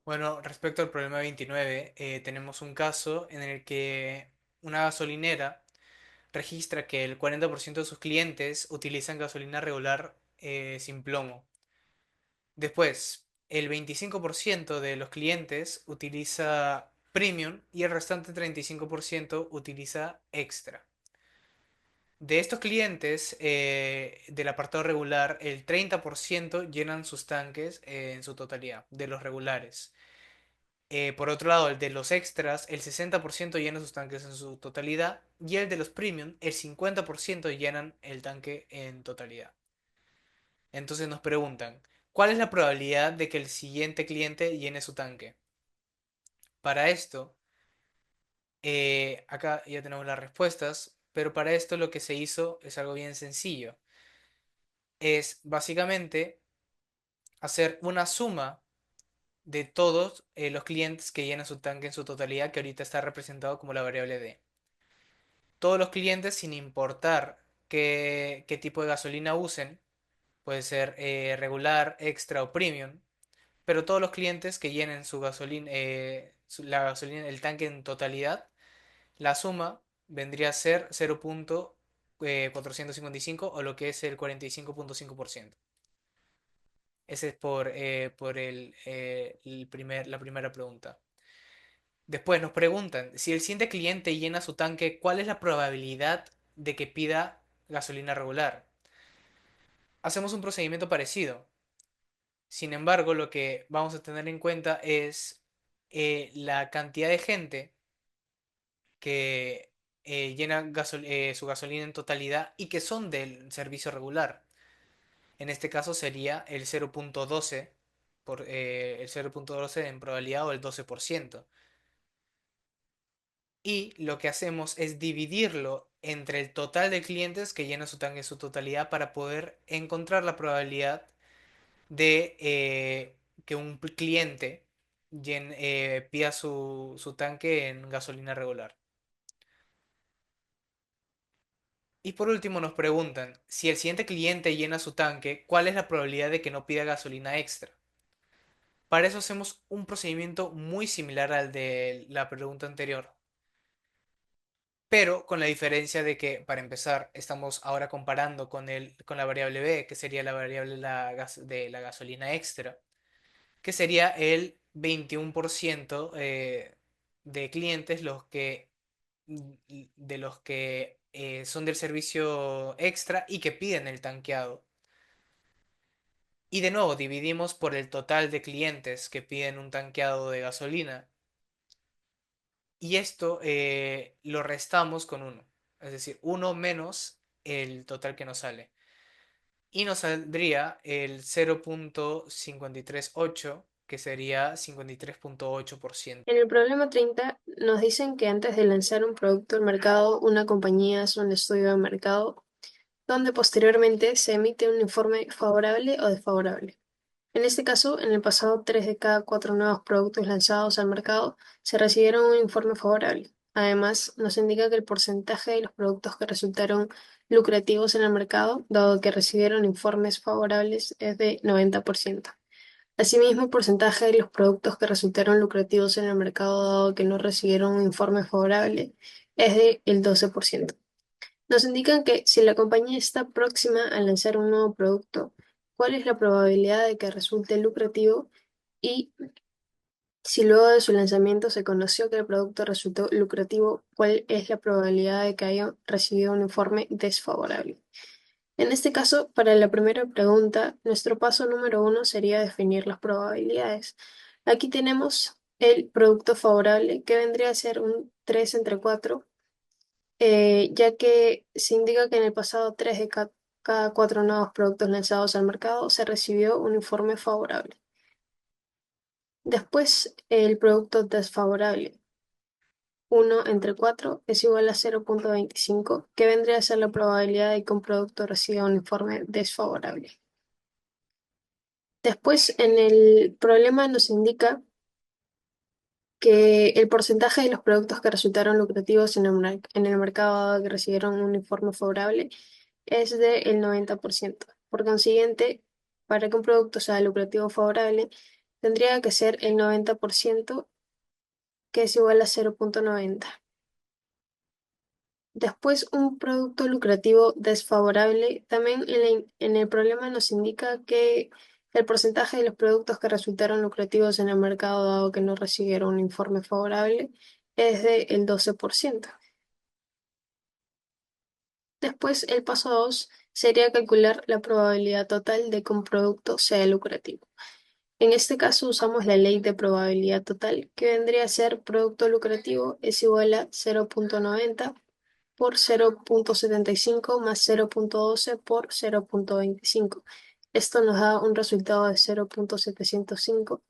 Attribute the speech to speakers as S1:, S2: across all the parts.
S1: Bueno, respecto al problema 29, tenemos un caso en el que una gasolinera registra que el 40% de sus clientes utilizan gasolina regular sin plomo. Después, el 25% de los clientes utiliza premium y el restante 35% utiliza extra. De estos clientes, del apartado regular, el 30% llenan sus tanques en su totalidad, de los regulares. Por otro lado, el de los extras, el 60% llena sus tanques en su totalidad y el de los premium, el 50% llenan el tanque en totalidad. Entonces nos preguntan, ¿cuál es la probabilidad de que el siguiente cliente llene su tanque? Para esto, acá ya tenemos las respuestas, pero para esto lo que se hizo es algo bien sencillo. Es básicamente hacer una suma de todos los clientes que llenan su tanque en su totalidad, que ahorita está representado como la variable D. Todos los clientes, sin importar qué tipo de gasolina usen, puede ser regular, extra o premium, pero todos los clientes que llenen su gasolina, la gasolina, el tanque en totalidad, la suma vendría a ser 0.455 o lo que es el 45.5%. Ese es por la primera pregunta. Después nos preguntan, si el siguiente cliente llena su tanque, ¿cuál es la probabilidad de que pida gasolina regular? Hacemos un procedimiento parecido. Sin embargo, lo que vamos a tener en cuenta es la cantidad de gente que llena su gasolina en totalidad y que son del servicio regular. En este caso sería el 0.12 el 0.12 en probabilidad o el 12%. Y lo que hacemos es dividirlo entre el total de clientes que llena su tanque en su totalidad para poder encontrar la probabilidad de que un cliente pida su tanque en gasolina regular. Y por último nos preguntan, si el siguiente cliente llena su tanque, ¿cuál es la probabilidad de que no pida gasolina extra? Para eso hacemos un procedimiento muy similar al de la pregunta anterior, pero con la diferencia de que, para empezar, estamos ahora comparando con la variable B, que sería la variable de la gasolina extra, que sería el 21% de clientes de los que son del servicio extra y que piden el tanqueado. Y de nuevo dividimos por el total de clientes que piden un tanqueado de gasolina. Y esto lo restamos con uno. Es decir, uno menos el total que nos sale. Y nos saldría el 0.538, que sería 53.8%.
S2: En el problema 30 nos dicen que antes de lanzar un producto al mercado, una compañía hace un estudio de mercado donde posteriormente se emite un informe favorable o desfavorable. En este caso, en el pasado, 3 de cada 4 nuevos productos lanzados al mercado se recibieron un informe favorable. Además, nos indica que el porcentaje de los productos que resultaron lucrativos en el mercado, dado que recibieron informes favorables, es de 90%. Asimismo, el porcentaje de los productos que resultaron lucrativos en el mercado, dado que no recibieron un informe favorable, es de el 12%. Nos indican que si la compañía está próxima a lanzar un nuevo producto, cuál es la probabilidad de que resulte lucrativo y si luego de su lanzamiento se conoció que el producto resultó lucrativo, cuál es la probabilidad de que haya recibido un informe desfavorable. En este caso, para la primera pregunta, nuestro paso número uno sería definir las probabilidades. Aquí tenemos el producto favorable, que vendría a ser un 3 entre 4, ya que se indica que en el pasado 3 de cada 4 nuevos productos lanzados al mercado se recibió un informe favorable. Después, el producto desfavorable, 1 entre 4 es igual a 0.25, que vendría a ser la probabilidad de que un producto reciba un informe desfavorable. Después, en el problema nos indica que el porcentaje de los productos que resultaron lucrativos en el mercado que recibieron un informe favorable es del 90%. Por consiguiente, para que un producto sea lucrativo o favorable, tendría que ser el 90%, que es igual a 0,90. Después, un producto lucrativo desfavorable. También en el problema nos indica que el porcentaje de los productos que resultaron lucrativos en el mercado, dado que no recibieron un informe favorable, es del 12%. Después, el paso 2 sería calcular la probabilidad total de que un producto sea lucrativo. En este caso usamos la ley de probabilidad total, que vendría a ser producto lucrativo es igual a 0,90 por 0,75 más 0,12 por 0,25. Esto nos da un resultado de 0,705.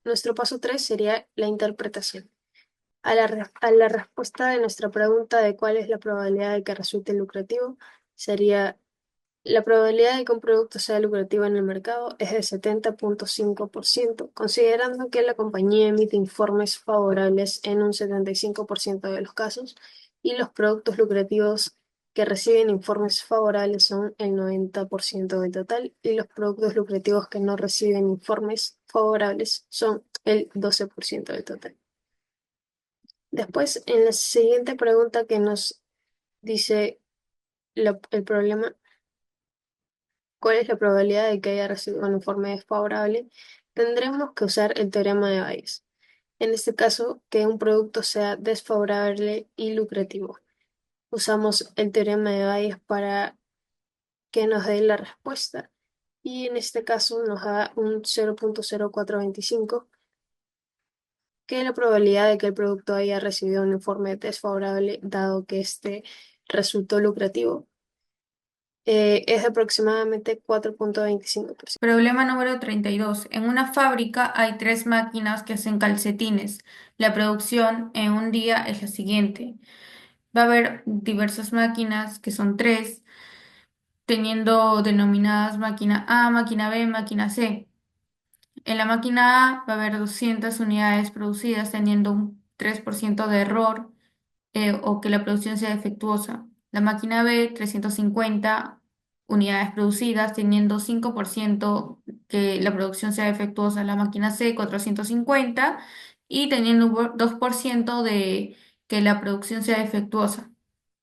S2: Nuestro paso 3 sería la interpretación. A la respuesta de nuestra pregunta de cuál es la probabilidad de que resulte lucrativo, sería la probabilidad de que un producto sea lucrativo en el mercado es de 70,5%, considerando que la compañía emite informes favorables en un 75% de los casos y los productos lucrativos que reciben informes favorables son el 90% del total y los productos lucrativos que no reciben informes favorables son el 12% del total. Después, en la siguiente pregunta que nos dice el problema, ¿cuál es la probabilidad de que haya recibido un informe desfavorable? Tendremos que usar el teorema de Bayes. En este caso, que un producto sea desfavorable y lucrativo. Usamos el teorema de Bayes para que nos dé la respuesta. Y en este caso nos da un 0,0425, que es la probabilidad de que el producto haya recibido un informe desfavorable, dado que este resultó lucrativo, es de aproximadamente 4,25%.
S3: Problema número 32. En una fábrica hay tres máquinas que hacen calcetines. La producción en un día es la siguiente. Va a haber diversas máquinas, que son tres, teniendo denominadas máquina A, máquina B, máquina C. En la máquina A va a haber 200 unidades producidas, teniendo un 3% de error, o que la producción sea defectuosa. La máquina B, 350 unidades producidas, teniendo 5% que la producción sea defectuosa. La máquina C, 450 y teniendo un 2% de que la producción sea defectuosa.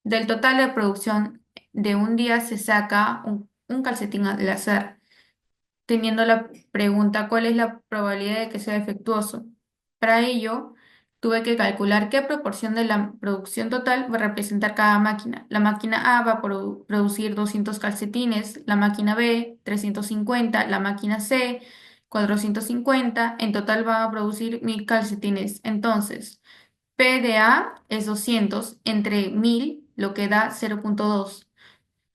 S3: Del total de producción de un día se saca un calcetín al azar, teniendo la pregunta ¿cuál es la probabilidad de que sea defectuoso? Para ello, tuve que calcular qué proporción de la producción total va a representar cada máquina. La máquina A va a producir 200 calcetines, la máquina B 350, la máquina C 450, en total van a producir 1000 calcetines. Entonces, P de A es 200 entre 1000, lo que da 0,2.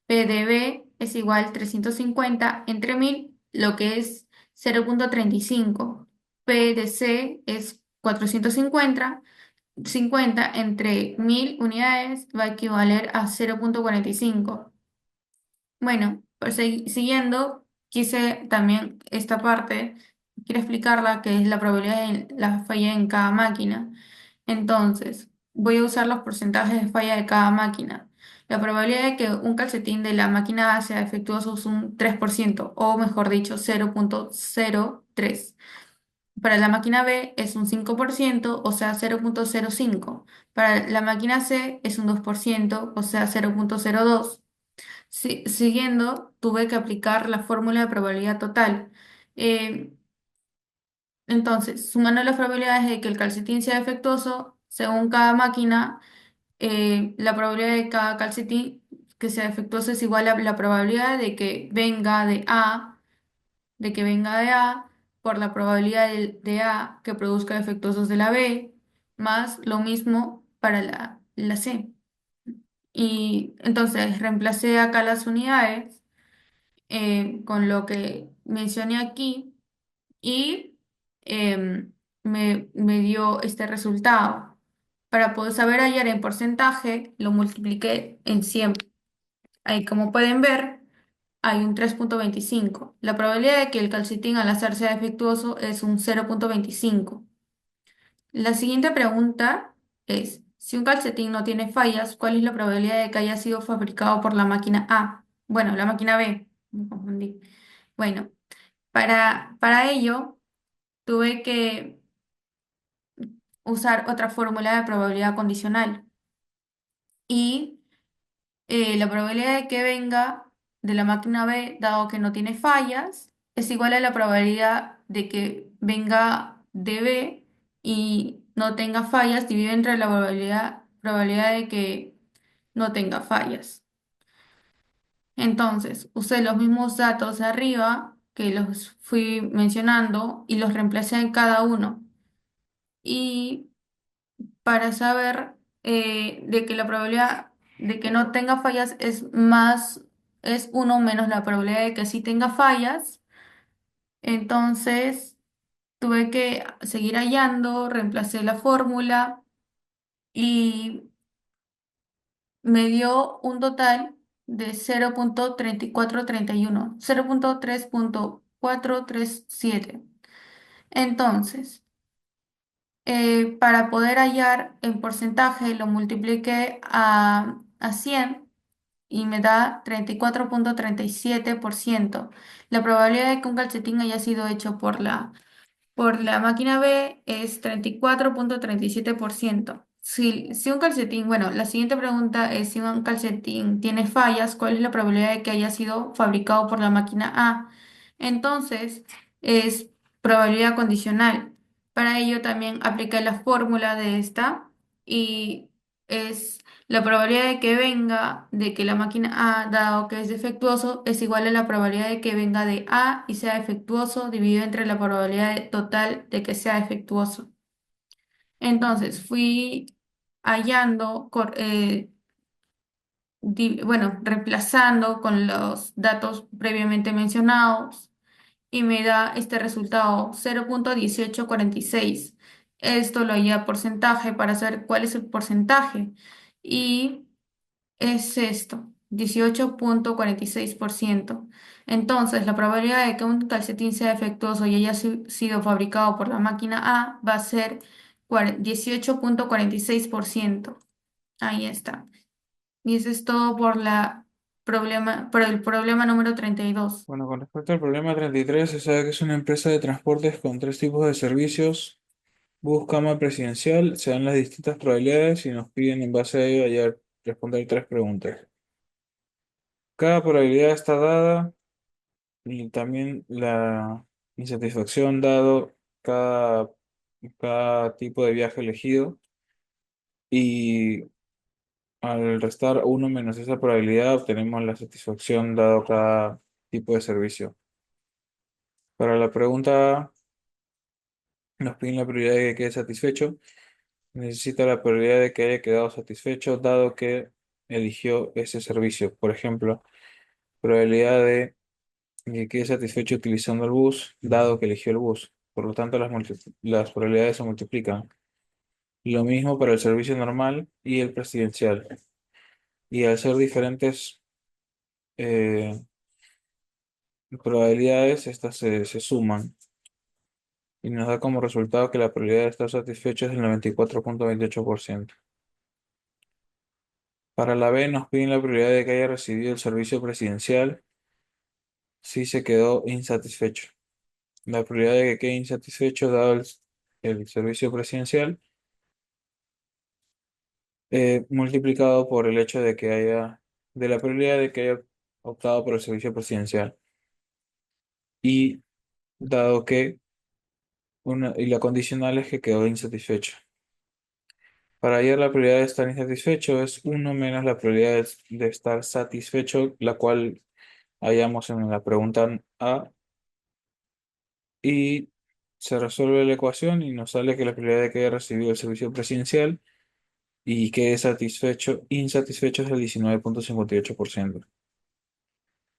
S3: P de B es igual a 350 entre 1000, lo que es 0,35. P de C es 450 entre 1000 unidades va a equivaler a 0,45. Bueno, pues siguiendo, quise también esta parte, quiero explicarla, que es la probabilidad de la falla en cada máquina. Entonces, voy a usar los porcentajes de falla de cada máquina. La probabilidad de que un calcetín de la máquina A sea defectuoso es un 3%, o mejor dicho, 0,03. Para la máquina B es un 5%, o sea, 0,05. Para la máquina C es un 2%, o sea, 0,02. Siguiendo, tuve que aplicar la fórmula de probabilidad total. Eh, entonces, sumando las probabilidades de que el calcetín sea defectuoso, según cada máquina, la probabilidad de cada calcetín que sea defectuoso es igual a la probabilidad de que venga de A, por la probabilidad de A que produzca defectuosos de la B, más lo mismo para la C. Y entonces reemplacé acá las unidades con lo que mencioné aquí y me dio este resultado. Para poder saber hallar en porcentaje, lo multipliqué en 100. Ahí, como pueden ver, hay un 3,25. La probabilidad de que el calcetín al azar sea defectuoso es un 0,25. La siguiente pregunta es, si un calcetín no tiene fallas, ¿cuál es la probabilidad de que haya sido fabricado por la máquina A? Bueno, la máquina B, me confundí. Bueno. Para ello, tuve que usar otra fórmula de probabilidad condicional y la probabilidad de que venga de la máquina B, dado que no tiene fallas, es igual a la probabilidad de que venga de B y no tenga fallas, dividido entre la probabilidad de que no tenga fallas. Entonces, usé los mismos datos de arriba que los fui mencionando y los reemplacé en cada uno. Y para saber de que la probabilidad de que no tenga fallas es uno menos la probabilidad de que sí tenga fallas. Entonces tuve que seguir hallando, reemplacé la fórmula y me dio un total de 0,3431, 0,3.437. Entonces, para poder hallar en porcentaje, lo multipliqué a 100 y me da 34,37%. La probabilidad de que un calcetín haya sido hecho por la máquina B es 34,37%. Si un calcetín, bueno, la siguiente pregunta es si un calcetín tiene fallas, ¿cuál es la probabilidad de que haya sido fabricado por la máquina A? Entonces, es probabilidad condicional. Para ello también apliqué la fórmula de esta y es la probabilidad de que venga de que la máquina A, dado que es defectuoso, es igual a la probabilidad de que venga de A y sea defectuoso dividido entre la probabilidad total de que sea defectuoso. Entonces fui hallando, bueno, reemplazando con los datos previamente mencionados y me da este resultado 0,1846. Esto lo hallé a porcentaje para saber cuál es el porcentaje. Y es esto, 18,46%. Entonces, la probabilidad de que un calcetín sea defectuoso y haya sido fabricado por la máquina A va a ser 18,46%. Ahí está. Y eso es todo por el problema número 32.
S4: Bueno, con respecto al problema 33, se sabe que es una empresa de transportes con tres tipos de servicios. Bus, cama, presidencial. Se dan las distintas probabilidades y nos piden en base a ello responder tres preguntas. Cada probabilidad está dada y también la insatisfacción dado cada, cada tipo de viaje elegido. Y al restar uno menos esa probabilidad, obtenemos la satisfacción dado cada tipo de servicio. Para la pregunta A, nos piden la probabilidad de que quede satisfecho. Necesita la probabilidad de que haya quedado satisfecho dado que eligió ese servicio. Por ejemplo, probabilidad de que quede satisfecho utilizando el bus, dado que eligió el bus. Por lo tanto, las probabilidades se multiplican. Lo mismo para el servicio normal y el presidencial. Y al ser diferentes eh, probabilidades, estas se suman y nos da como resultado que la probabilidad de estar satisfecho es del 94,28%. Para la B nos piden la probabilidad de que haya recibido el servicio presidencial si se quedó insatisfecho. La probabilidad de que quede insatisfecho dado el servicio presidencial multiplicado por el hecho de la probabilidad de que haya optado por el servicio presidencial. Y dado que y la condicional es que quedó insatisfecho. Para hallar la probabilidad de estar insatisfecho es uno menos la probabilidad de estar satisfecho, la cual hallamos en la pregunta A, y se resuelve la ecuación y nos sale que la probabilidad de que haya recibido el servicio presidencial y quede insatisfecho es el 19,58%.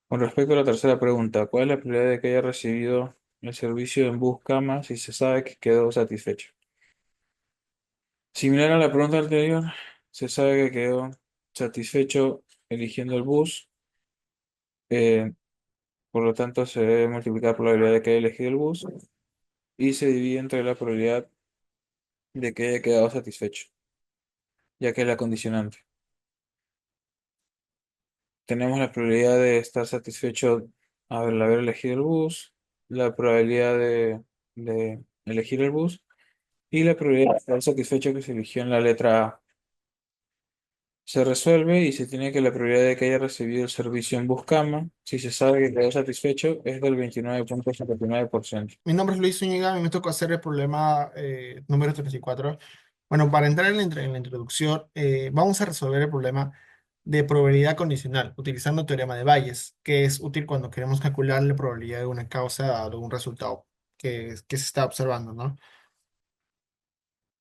S4: Con respecto a la tercera pregunta, ¿cuál es la probabilidad de que haya recibido el servicio en bus cama si se sabe que quedó satisfecho? Similar a la pregunta anterior, se sabe que quedó satisfecho eligiendo el bus, eh, por lo tanto se debe multiplicar por la probabilidad de que haya elegido el bus y se divide entre la probabilidad de que haya quedado satisfecho, ya que es la condicionante. Tenemos la probabilidad de estar satisfecho al haber elegido el bus, la probabilidad de elegir el bus y la probabilidad de estar satisfecho que se eligió en la letra A. Se resuelve y se tiene que la probabilidad de que haya recibido el servicio en Buscama, si se sabe que quedó satisfecho, es del 29,79%.
S5: Mi nombre es Luis Zúñiga y me tocó hacer el problema número 34. Bueno, para entrar en la introducción, vamos a resolver el problema de probabilidad condicional utilizando el teorema de Bayes, que es útil cuando queremos calcular la probabilidad de una causa o de un resultado que se está observando, ¿no?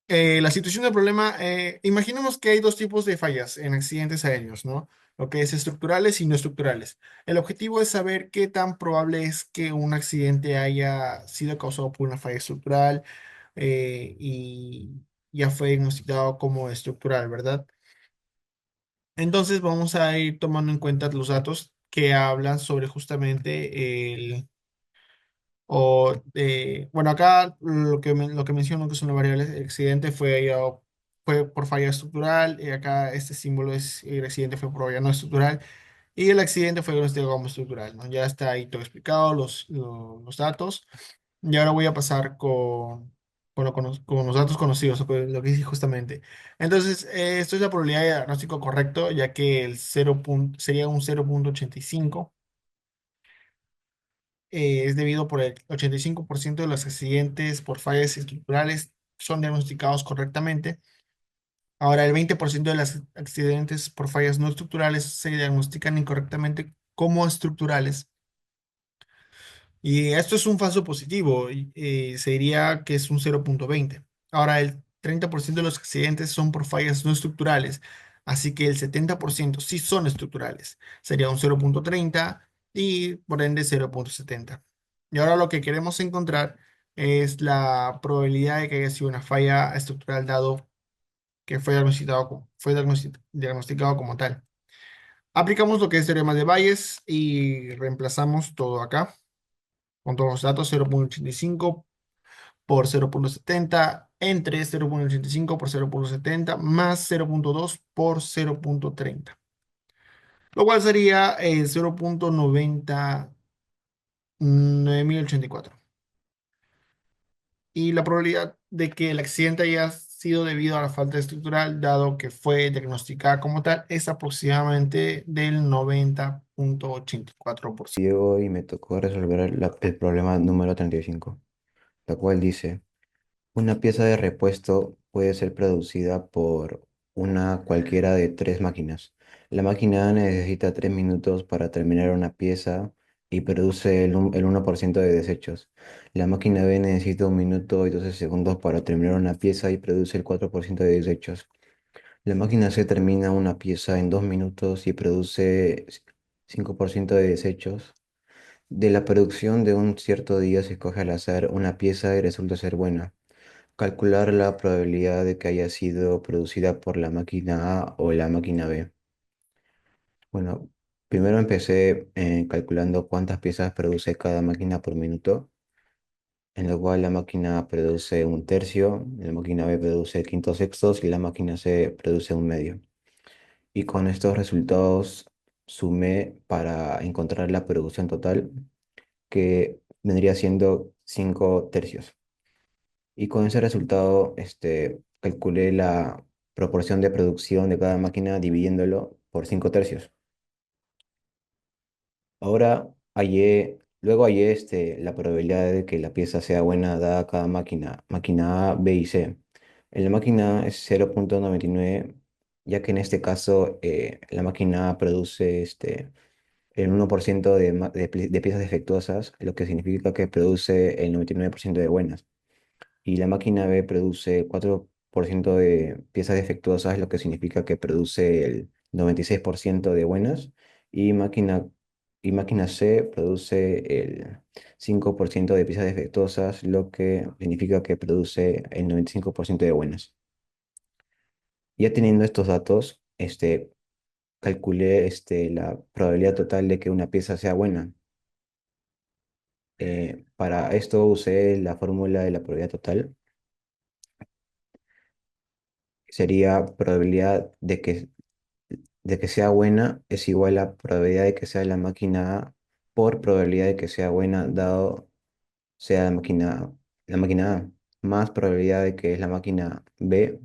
S5: La situación del problema, imaginemos que hay dos tipos de fallas en accidentes aéreos, ¿no? Lo que es estructurales y no estructurales. El objetivo es saber qué tan probable es que un accidente haya sido causado por una falla estructural y ya fue diagnosticado como estructural, ¿verdad? Entonces vamos a ir tomando en cuenta los datos que hablan sobre justamente bueno, acá lo que menciono que son las variables, el accidente fue por falla estructural, y acá este símbolo es el accidente fue por falla no estructural, y el accidente fue diagnosticado como estructural, ¿no? Ya está ahí todo explicado, los datos, y ahora voy a pasar con los datos conocidos, o con lo que dije justamente. Entonces, esto es la probabilidad de diagnóstico correcto, ya que sería un 0,85 es debido por el 85% de los accidentes por fallas estructurales son diagnosticados correctamente. Ahora, el 20% de los accidentes por fallas no estructurales se diagnostican incorrectamente como estructurales. Y esto es un falso positivo, se diría que es un 0,20. Ahora, el 30% de los accidentes son por fallas no estructurales, así que el 70% sí son estructurales. Sería un 0,30 y por ende 0,70. Y ahora lo que queremos encontrar es la probabilidad de que haya sido una falla estructural dado que diagnosticado como tal. Aplicamos lo que es teorema de Bayes y reemplazamos todo acá con todos los datos, 0,85 por 0,70 entre 0,85 por 0,70 más 0,2 por 0,30, lo cual sería 0,9094. Y la probabilidad de que el accidente haya sido debido a la falta estructural, dado que fue diagnosticada como tal, es aproximadamente del 90,84%.
S6: Diego y me tocó resolver el problema número 35, la cual dice, una pieza de repuesto puede ser producida por una cualquiera de tres máquinas. La máquina A necesita 3 minutos para terminar una pieza y produce el 1% de desechos. La máquina B necesita 1 minuto y 12 segundos para terminar una pieza y produce el 4% de desechos. La máquina C termina una pieza en 2 minutos y produce 5% de desechos. De la producción de un cierto día se escoge al azar una pieza y resulta ser buena. Calcular la probabilidad de que haya sido producida por la máquina A o la máquina B. Bueno, primero empecé calculando cuántas piezas produce cada máquina por minuto, en lo cual la máquina A produce 1/3, la máquina B produce 5/6 y la máquina C produce 1/2. Y con estos resultados sumé para encontrar la producción total, que vendría siendo 5/3. Y con ese resultado, calculé la proporción de producción de cada máquina dividiéndolo por 5/3. Luego hallé la probabilidad de que la pieza sea buena dada a cada máquina, máquina A, B y C. En la máquina A es 0,99, ya que en este caso la máquina A produce el 1% de piezas defectuosas, lo que significa que produce el 99% de buenas. Y la máquina B produce 4% de piezas defectuosas, lo que significa que produce el 96% de buenas. Y máquina C produce el 5% de piezas defectuosas, lo que significa que produce el 95% de buenas. Ya teniendo estos datos, calculé la probabilidad total de que una pieza sea buena. Para esto usé la fórmula de la probabilidad total. Sería probabilidad de que sea buena es igual a probabilidad de que sea la máquina A por probabilidad de que sea buena dado sea la máquina A, más probabilidad de que es la máquina B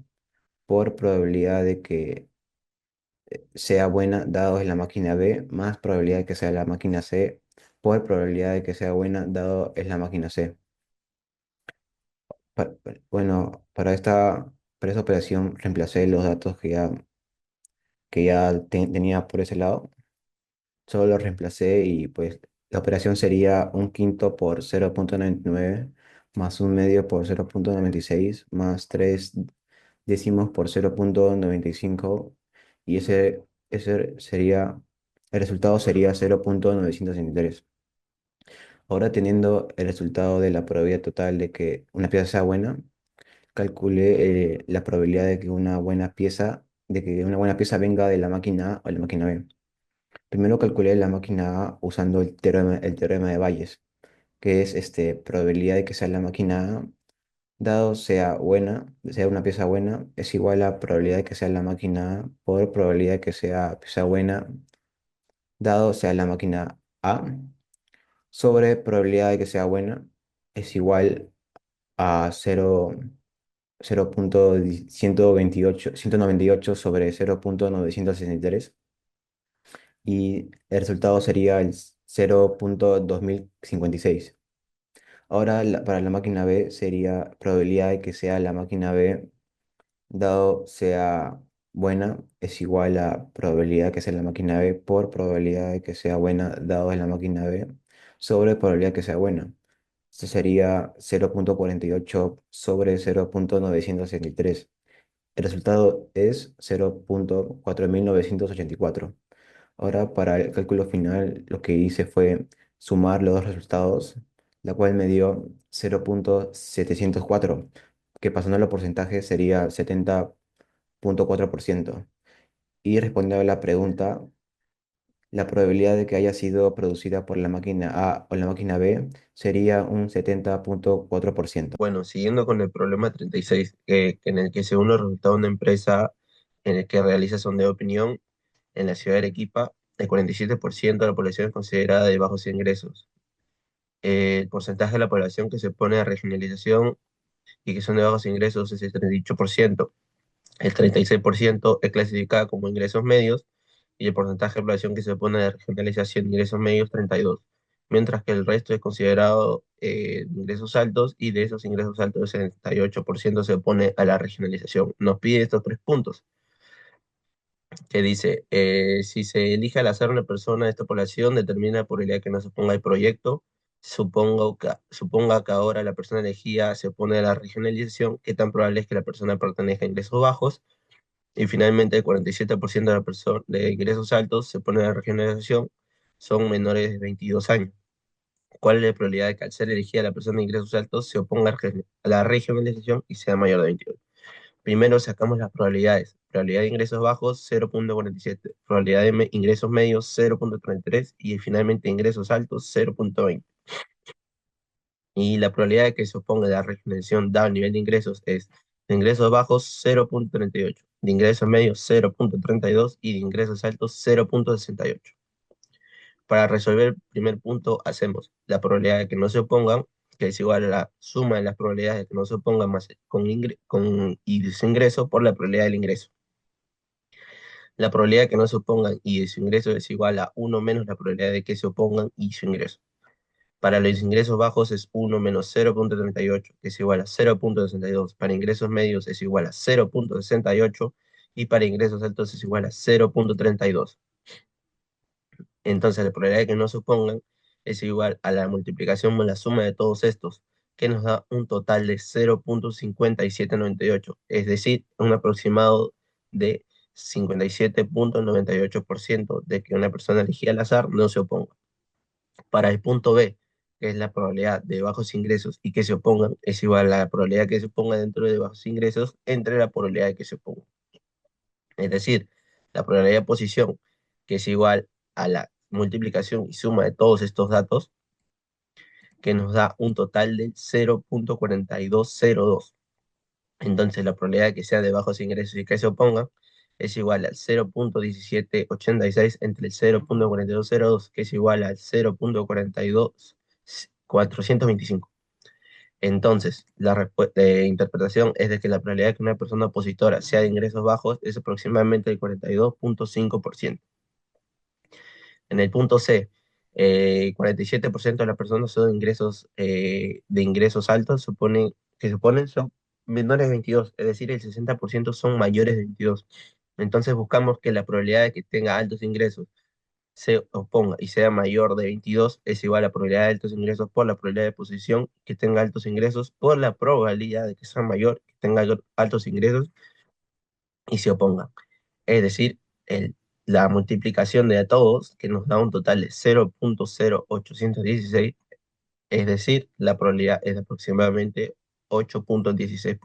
S6: por probabilidad de que sea buena, dado es la máquina B, más probabilidad de que sea la máquina C, por probabilidad de que sea buena, dado es la máquina C. Bueno, para esta operación reemplacé los datos que ya tenía por ese lado. Solo los reemplacé y pues la operación sería un quinto por 0,99 más un medio por 0,96 más 3 décimos por 0,95 y ese sería, el resultado sería 0,963. Ahora teniendo el resultado de la probabilidad total de que una pieza sea buena, calculé la probabilidad de que una buena pieza venga de la máquina A o la máquina B. Primero calculé la máquina A usando el teorema de Bayes, que es probabilidad de que sea la máquina A, dado sea buena, sea una pieza buena, es igual a probabilidad de que sea la máquina A por probabilidad de que sea pieza buena, dado sea la máquina A, sobre probabilidad de que sea buena, es igual a 198 sobre 0,963 y el resultado sería el 0,2056. Ahora, para la máquina B sería probabilidad de que sea la máquina B, dado sea buena, es igual a probabilidad de que sea la máquina B por probabilidad de que sea buena, dado es la máquina B, sobre probabilidad de que sea buena. Esto sería 0,48 sobre 0,963. El resultado es 0,4984. Ahora, para el cálculo final, lo que hice fue sumar los dos resultados, la cual me dio 0,704, que pasando a los porcentajes sería 70,4%. Y respondiendo a la pregunta, la probabilidad de que haya sido producida por la máquina A o la máquina B sería un 70,4%.
S7: Bueno, siguiendo con el problema 36, en el que según los resultados de una empresa en el que realiza sondeo de opinión en la ciudad de Arequipa, el 47% de la población es considerada de bajos ingresos. El porcentaje de la población que se pone a regionalización y que son de bajos ingresos es el 38%. El 36% es clasificada como ingresos medios y el porcentaje de población que se pone de regionalización de ingresos medios 32%, mientras que el resto es considerado ingresos altos y de esos ingresos altos el 78% se opone a la regionalización. Nos pide estos tres puntos que dice, si se elige al azar una persona de esta población, determina la probabilidad que no se oponga al proyecto. Suponga que ahora la persona elegida se opone a la regionalización, ¿qué tan probable es que la persona pertenezca a ingresos bajos? Y finalmente, el 47% de la persona de ingresos altos se opone a la regionalización, son menores de 22 años. ¿Cuál es la probabilidad de que al ser elegida la persona de ingresos altos se oponga a la regionalización y sea mayor de 22? Primero sacamos las probabilidades. Probabilidad de ingresos bajos 0,47, probabilidad de ingresos medios 0,33 y finalmente ingresos altos 0,20. Y la probabilidad de que se oponga la regionalización dado el nivel de ingresos es de ingresos bajos 0,38, de ingresos medios 0,32 y de ingresos altos 0,68. Para resolver el primer punto hacemos la probabilidad de que no se opongan, que es igual a la suma de las probabilidades de que no se opongan más y su ingreso por la probabilidad del ingreso. La probabilidad de que no se opongan y de su ingreso es igual a 1 menos la probabilidad de que se opongan y su ingreso. Para los ingresos bajos es 1 menos 0,38, que es igual a 0,62. Para ingresos medios es igual a 0,68 y para ingresos altos es igual a 0,32. Entonces la probabilidad de que no se opongan es igual a la multiplicación más la suma de todos estos, que nos da un total de 0,5798, es decir, un aproximado de 57,98% de que una persona elegida al azar no se oponga. Para el punto B, que es la probabilidad de bajos ingresos y que se opongan, es igual a la probabilidad que se oponga dentro de bajos ingresos entre la probabilidad de que se opongan. Es decir, la probabilidad de posición, que es igual a la multiplicación y suma de todos estos datos, que nos da un total de 0,4202. Entonces, la probabilidad de que sea de bajos ingresos y que se oponga es igual al 0,1786 entre el 0,4202, que es igual al 0,42425. Entonces, la interpretación es de que la probabilidad de que una persona opositora sea de ingresos bajos es aproximadamente el 42.5%. En el punto C, 47% de las personas son de ingresos altos, que suponen son menores de 22, es decir, el 60% son mayores de 22. Entonces buscamos que la probabilidad de que tenga altos ingresos se oponga y sea mayor de 22 es igual a la probabilidad de altos ingresos por la probabilidad de posición que tenga altos ingresos por la probabilidad de que sea mayor que tenga altos ingresos y se opongan. Es decir, la multiplicación de a todos, que nos da un total de 0.0816, es decir, la probabilidad es de aproximadamente 8.16%.